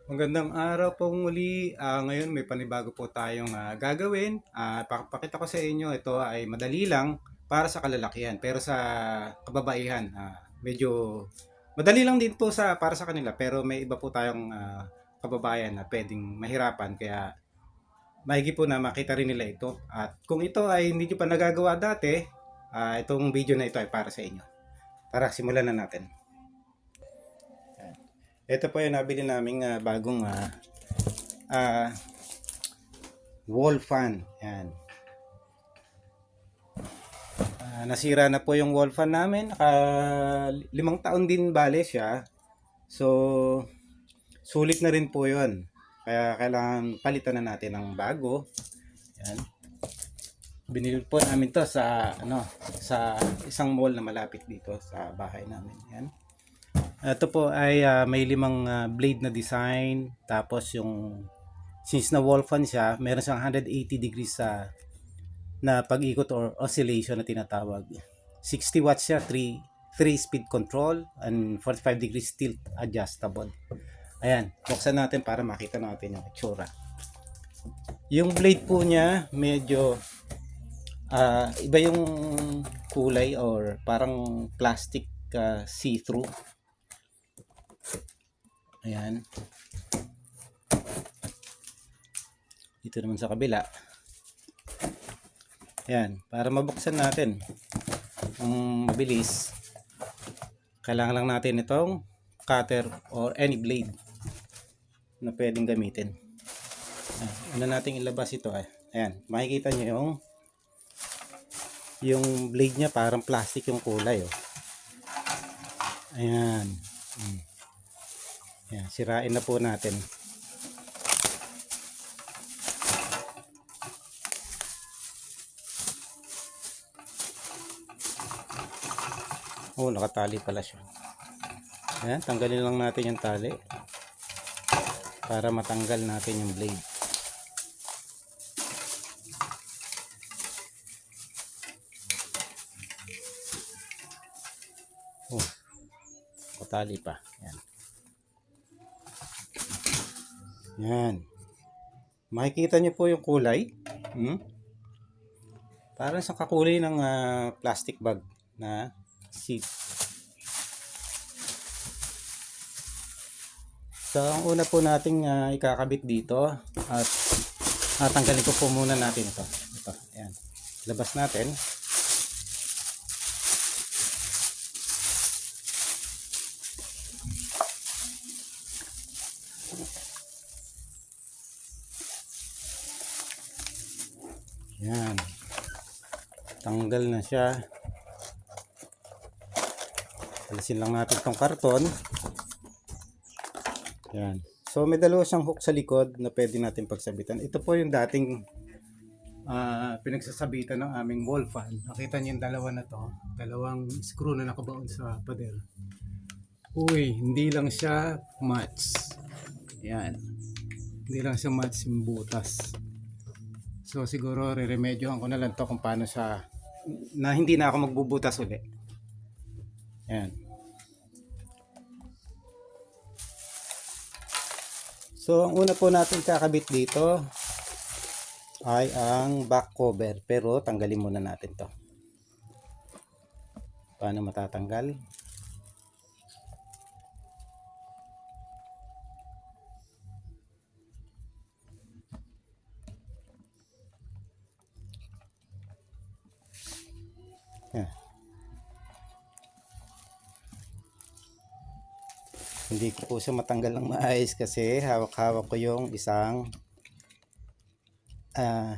Magandang araw po muli. Ngayon may panibago po tayong gagawin. Pakita ko sa inyo, ito ay madali lang para sa kalalakihan. Pero sa kababaihan, medyo madali lang din po para sa kanila. Pero may iba po tayong kababayan na pwedeng mahirapan. Kaya maigi po na makita rin nila ito. At kung ito ay hindi nyo pa nagagawa dati, itong video na ito ay para sa inyo. Tara, simulan na natin. Ito po yung nabili naming bagong uh, wall fan. Yan. Nasira na po yung wall fan namin. 5 taon din bale siya. So, sulit na rin po yun. Kaya kailangan palitan na natin ng bago. Yan. Binili po namin to sa isang mall na malapit dito sa bahay namin. Yan. Ito po ay may 5 blade na design. Tapos since na wall fan siya, meron siyang 180 degrees na pag-ikot or oscillation na tinatawag. 60 watts siya, 3 speed control and 45 degrees tilt adjustable. Ayan, buksan natin para makita natin yung itsura. Yung blade po niya medyo iba yung kulay or parang plastic see-through. Ayan. Dito naman sa kabila. Ayan, para mabuksan natin ang mabilis, kailangan lang natin itong cutter or any blade na pwedeng gamitin. Una nating ilabas ito. Ayan, makikita nyo yung blade nya parang plastic yung kulay. Ayan. Ayan, sirain na po natin. Nakatali pala siya. Ayan, tanggalin lang natin yung tali para matanggal natin yung blade. Nakatali pa. Ayan. Ayan. Makikita nyo po yung kulay. Parang sa kakulay ng plastic bag na seat. So, ang una po nating ikakabit dito at tanggalin ko po muna natin ito. Ayan. Labas natin. Ayan. Tanggal na siya. Alisin lang natin itong karton. Ayan. So may dalawa siyang hook sa likod na pwede natin pagsabitan. Ito po yung dating pinagsasabitan ng aming wall fan. Nakita niyo yung dalawa na to. Dalawang screw na nakabaon sa pader. Hindi lang siya match. Ayan. Hindi lang siya match yung butas. So siguro re-remedyohan ko na lang to kung paano na hindi na ako magbubutas ulit. Ayan. So, ang una po natin kakabit dito ay ang back cover. Pero, tanggalin muna natin to. Paano matatanggal? Yan. Hindi ko po siya matanggal ng maayos kasi hawak-hawak ko yung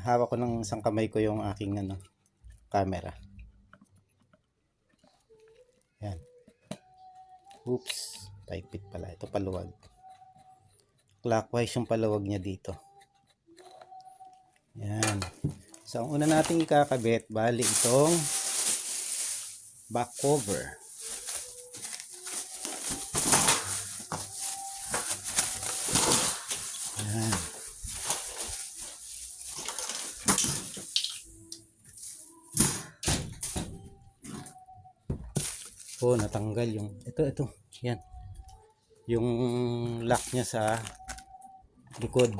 hawak ko ng isang kamay ko yung aking camera. Yan. Oops, paipit pala. Ito paluwag. Clockwise yung paluwag niya dito. Yan. So, ang una nating ikakabit, bali itong back cover. Yan. Natanggal yung ito. Yan. Yung lock niya sa likod.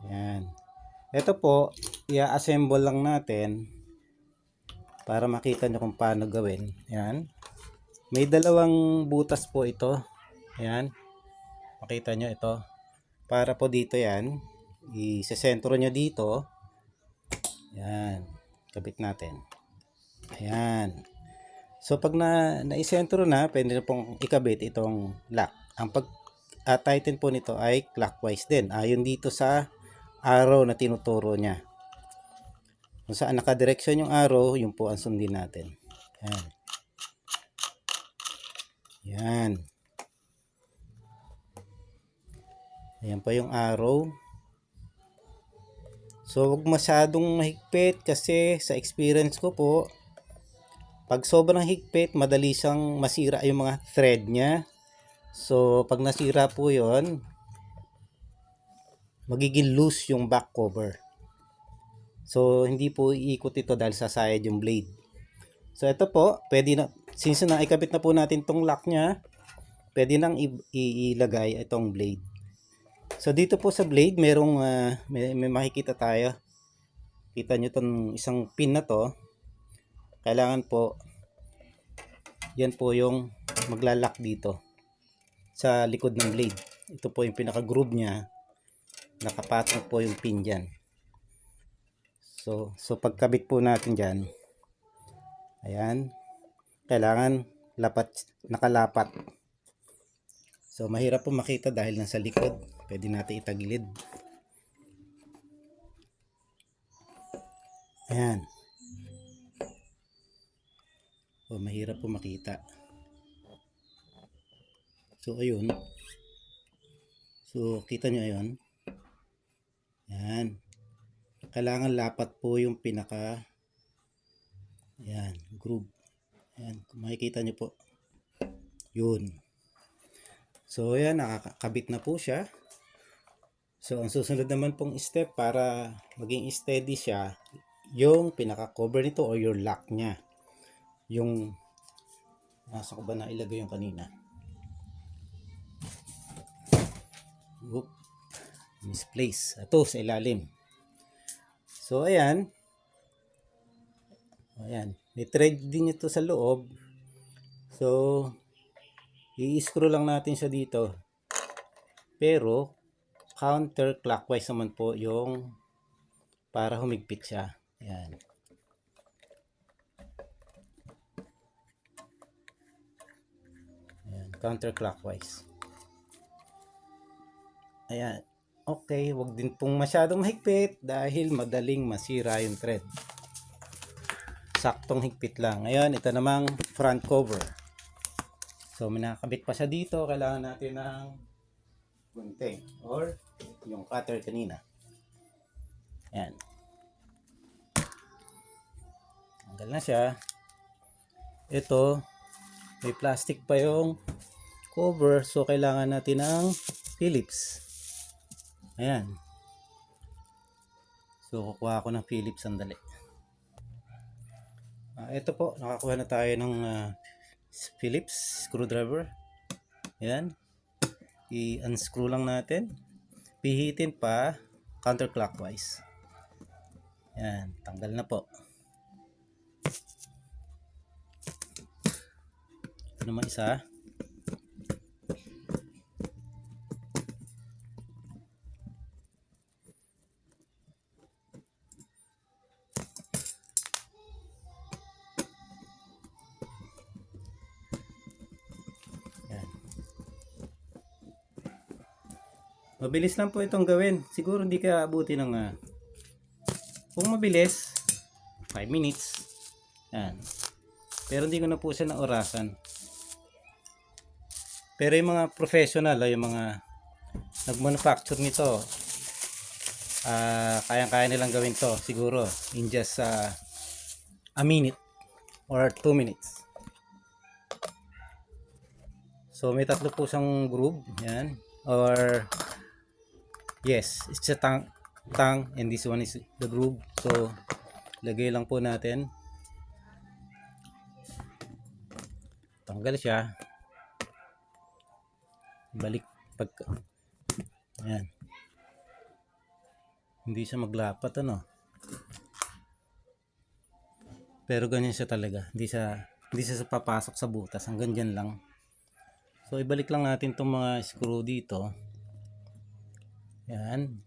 Yan. Ito po, i-assemble lang natin para makita nyo kung paano gawin. Yan. May dalawang butas po ito. Yan. Makita nyo ito. Para po dito yan. I-sentro nyo dito. Yan. Kabit natin. Ayan. So pag na-isentro na, pwede na pong ikabit itong lock. Ang tighten po nito ay clockwise din. Ayon dito sa arrow na tinuturo niya. Kung saan nakadireksyon yung arrow, yun po ang sundin natin. Ayan. Yan. Ayan pa yung arrow. So, huwag masyadong mahigpit kasi sa experience ko po, pag sobrang higpit, madali siyang masira yung mga thread niya. So, pag nasira po yon, magiging loose yung back cover. So, hindi po iikot ito dahil sasayad yung blade. So, ito po, pwede na, since na ikabit na po natin tong lock niya, pwede nang ilagay itong blade. So, dito po sa blade, merong, may makikita tayo. Kita nyo itong isang pin na to. Kailangan po, yan po yung maglalak dito sa likod ng blade. Ito po yung pinaka-groove niya. Nakapatong po yung pin dyan. So pagkabit po natin dyan, ayan, kailangan nakalapat. So mahirap po makita dahil nasa likod. Pwede natin itagilid. Ayan. So mahirap po makita. So ayun. So kita nyo ayun. Ayan. Kailangan lapat po yung pinaka, ayan, groove. Ayan, kung makikita nyo po. Yun. So ayan, nakakabit na po siya. So ang susunod naman pong step para maging steady siya, yung pinaka-cover nito o your lock niya. Yung, nasa ko ba na ilagay yung kanina? Oop, misplace. Ito sa ilalim. So ayan. Ayan, may thread din ito sa loob. So i-screw lang natin siya dito. Pero counterclockwise naman po yung para humigpit siya. Ayan. Ayan, counterclockwise. Ayan. Okay, wag din pong masyadong mahigpit dahil madaling masira yung thread. Saktong higpit lang. Ngayon, ito namang front cover. So, may nakakabit pa siya dito. Kailangan natin ng gunting or yung cutter kanina. Ayan. Tanggal na siya. Ito, may plastic pa yung cover. So, kailangan natin ng Phillips. Ayan. So, kukuha ako ng Phillips sandali. Ito po, nakakuha na tayo ng Phillips screwdriver. Ayan. I-unscrew lang natin. Pihitin pa counterclockwise. Ayan, tanggal na po. Ito naman isa. Mabilis lang po itong gawin. Siguro hindi ka abuti ng kung mabilis 5 minutes. Yan. Pero hindi ko na po siya na orasan. Pero yung mga professional, yung mga nag-manufacture nito, kayang-kaya nilang gawin to siguro in just a minute or 2 minutes. So may tatlo po siyang groove. Yan. Or yes, it's a tang and this one is the groove. So lagay lang po natin. Tanggal siya. Balik Ayan. Hindi siya maglapat, ano. Pero ganyan siya talaga. Hindi siya papasok sa butas. Hanggang dyan lang. So, ibalik lang natin itong mga screw dito. Ayan.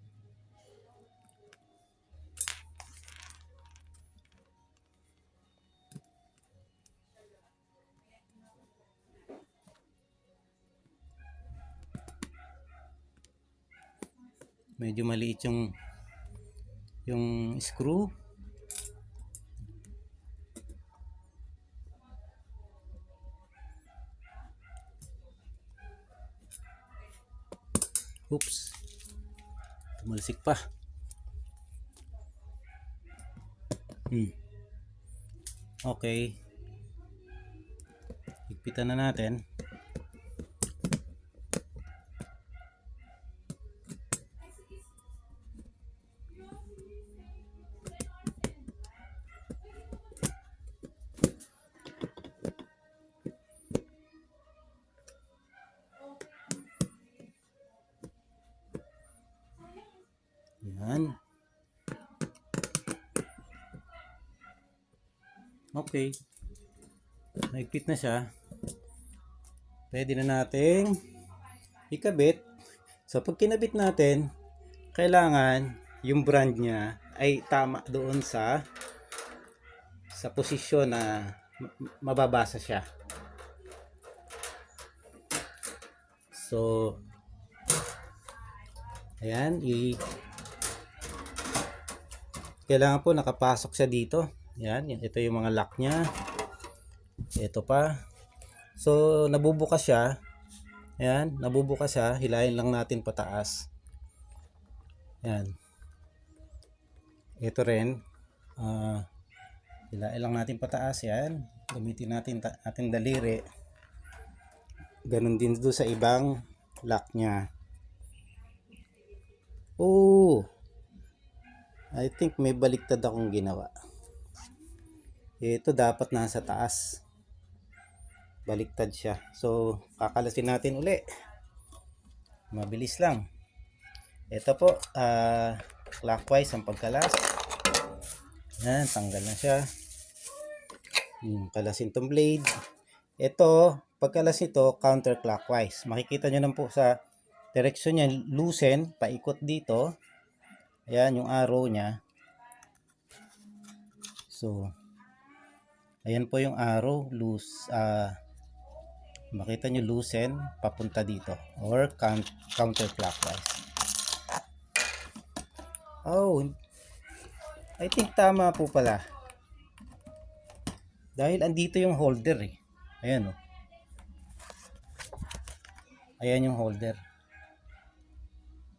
Medyo maliit yung screw. Oops. Tumalsik pa. Okay. Higpitan na natin. Yan. Okay. Naigpit na siya. Pwede na nating ikabit. So, pag kinabit natin, kailangan yung brand niya ay tama doon sa posisyon na mababasa siya. So, ayan, kailangan po nakapasok siya dito. Ayan, ito yung mga lock niya. Ito pa. So, nabubukas siya. Ayan, nabubukas siya. Hilahin lang natin pataas. Ayan. Ito rin. Hilahin lang natin pataas. Ayan. Gamitin natin ating daliri. Ganon din doon sa ibang lock niya. Oh! I think may baliktad akong ginawa. Ito dapat nasa taas. Baliktad siya. So, kakalasin natin uli. Mabilis lang. Ito po, clockwise ang pagkalas. Yan, tanggal na siya. Kalasin tong blade. Ito, pagkalas nito, counterclockwise. Makikita nyo lang po sa direksyon niya, loosen, paikot dito. Ayan, yung arrow niya. So, ayan po yung arrow, makita nyo loosen, papunta dito. Or counterclockwise. Oh, I think tama po pala. Dahil andito yung holder eh. Ayan oh. Ayan yung holder.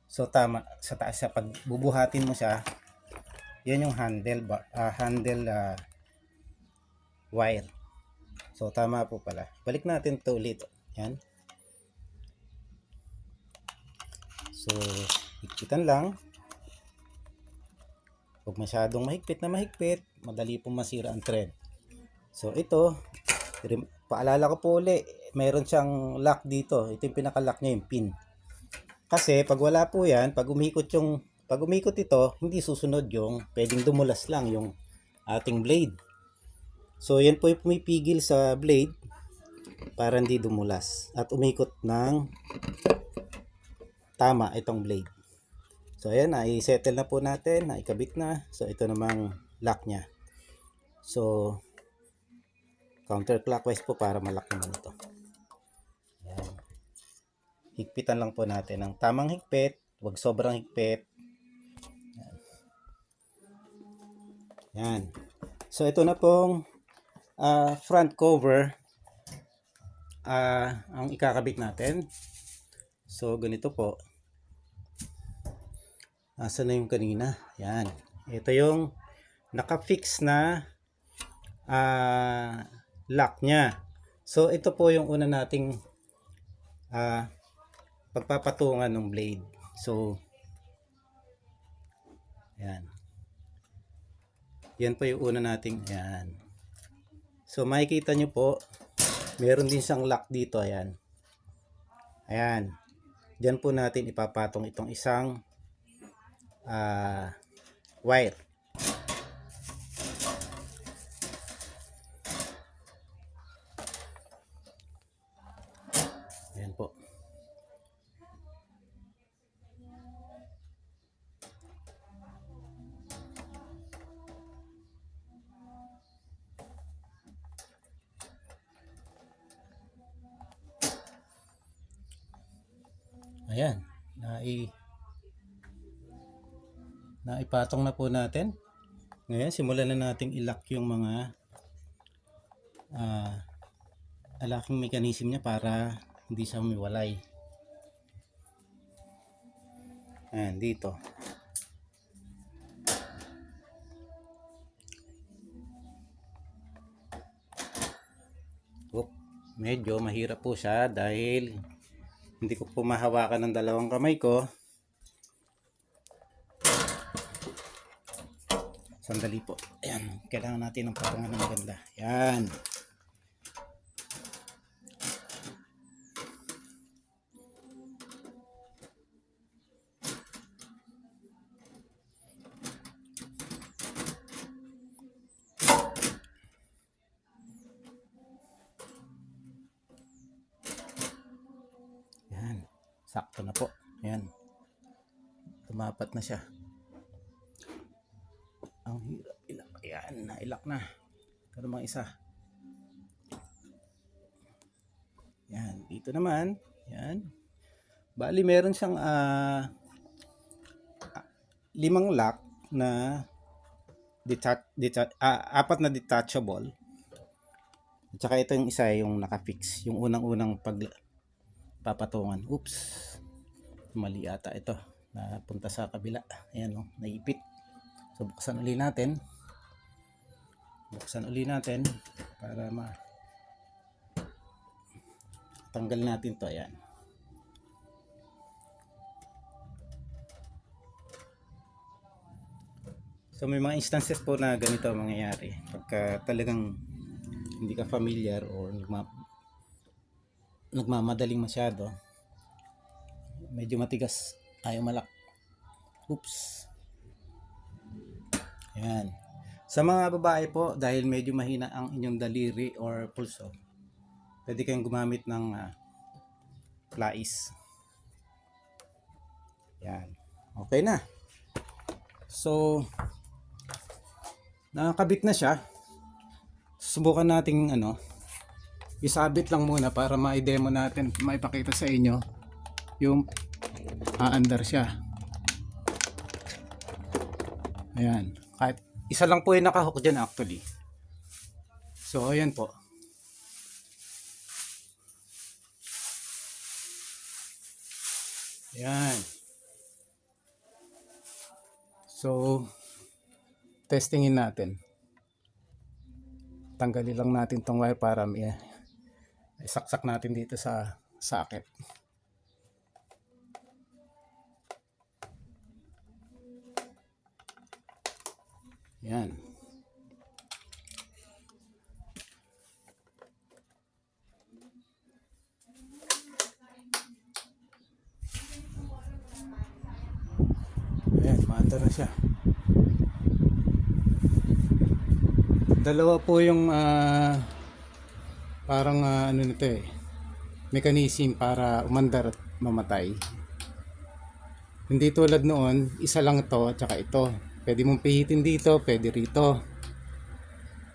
So tama, sa taas siya, pag bubuhatin mo siya, yan yung handle wire. So tama po pala. Balik natin to ulit. Yan. So higpitan lang. Huwag masyadong mahigpit na mahigpit, madali pong masira ang thread. So ito, paalala ko po ulit, meron siyang lock dito. Ito yung pinaka-lock niya, yung pin. Kasi pag wala po yan, pag umikot ito, hindi susunod yung pwedeng dumulas lang yung ating blade. So yan po yung pumipigil sa blade para hindi dumulas at umikot ng tama itong blade. So ayan, i-settle na po natin, naikabit na. So ito namang lock niya. So counterclockwise po para malak naman ito. Ayan. Higpitan lang po natin ng tamang higpit, huwag sobrang higpit. Yan. So ito na pong front cover ang ikakabit natin. So ganito po. Asan na yung kanina? Yan. Ito yung naka-fix na lock niya. So ito po yung una nating pagpapatungan ng blade. So yan. Yan po yung una nating yan. So makikita nyo po, meron din siyang lock dito. Ayan. Ayan. Diyan po natin ipapatong itong isang wire. Ayan po. Ayan, naipatong na po natin. Ngayon, simulan na nating ilock yung mga locking mechanism niya para hindi siya umiwalay. Ayan, dito. Medyo mahirap po siya dahil hindi ko po mahawakan ng dalawang kamay ko. Sandali po. Ayan, kailangan natin ng patungan ng maganda. Ayan. Ayan. Sakto na po. Ayan. Tumapat na siya. Ang hirap ilak. Ayan, nailak na. Ito namang isa. Ayan, dito naman. Ayan. Bali, meron siyang 5 lock na apat na detachable. At saka ito yung isa yung nakafix. Yung unang-unang pagpapatungan. Oops. Mali ata ito. Napunta sa kabila. Ayan o, naipit. So buksan uli natin. Para tanggal natin to. Ayan. So may mga instances po na ganito mangyayari. Pagka talagang hindi ka familiar or nagmamadaling masyado, medyo matigas, ayaw malak. Oops. Ayan. Sa mga babae po, dahil medyo mahina ang inyong daliri or pulso, pwede kayong gumamit ng plais. Ayan. Okay na. So, nakakabit na siya. Subukan nating isabit lang muna para ma-demo natin, maipakita sa inyo yung aandar siya. Ayan. Kahit isa lang po yung nakahook dyan actually. So, ayan po. Ayan. So, testingin natin. Tanggalin lang natin tong wire para isaksak natin dito sa socket. Yan. Ayan, maandar na siya. Dalawa po yung parang nito mechanism para umandar at mamatay. Hindi tulad noon, isa lang to at saka ito. Pwede mong pihitin dito, pwede rito.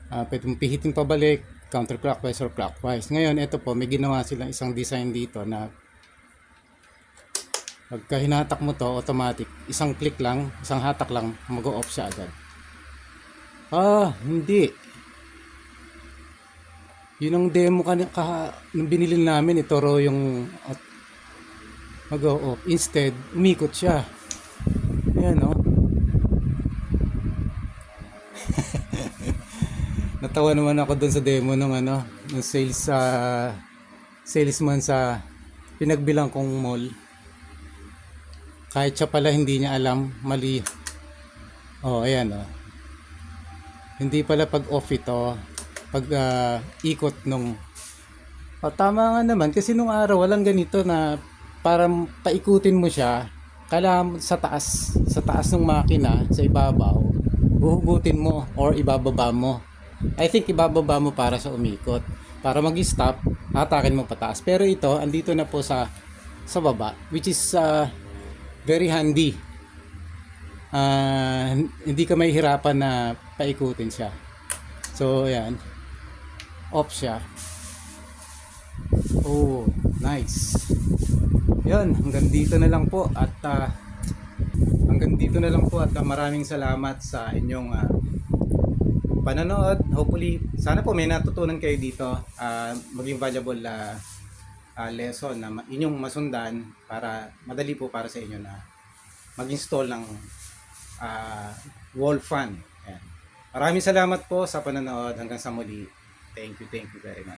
Pwede mong pihitin pabalik, counterclockwise or clockwise. Ngayon, ito po, may ginawa silang isang design dito na pagka hinatak mo to, automatic, isang click lang, isang hatak lang, mag-o-off siya agad. Hindi. Yun ang demo nung binili namin, ito raw yung mag-o-off. Instead, umikot siya. Ayan, no? Natawa naman ako dun sa demo ng ng salesman sa pinagbilang kong mall. Kahit siya pala hindi niya alam, mali. Ayan, hindi pala pag off ito, pag ikot nung tama nga naman kasi nung araw walang ganito na para paikutin mo siya, kailangan sa taas ng makina, sa ibabaw, huhugutin mo or ibababa mo. I think ibababa mo para sa umikot. Para mag-stop, hatakin mo pataas. Pero ito, andito na po sa baba, which is very handy. Hindi ka mahihirapan na paikutin siya. So, ayan. Off siya. Oh, nice. Yun, hanggang dito na lang po at maraming salamat sa inyong panonood. Hopefully, sana po may natutunan kayo dito. Maging valuable lesson na inyong masundan para madali po para sa inyo na mag-install ng wall fan. Ayan. Maraming salamat po sa panonood. Hanggang sa muli. Thank you very much.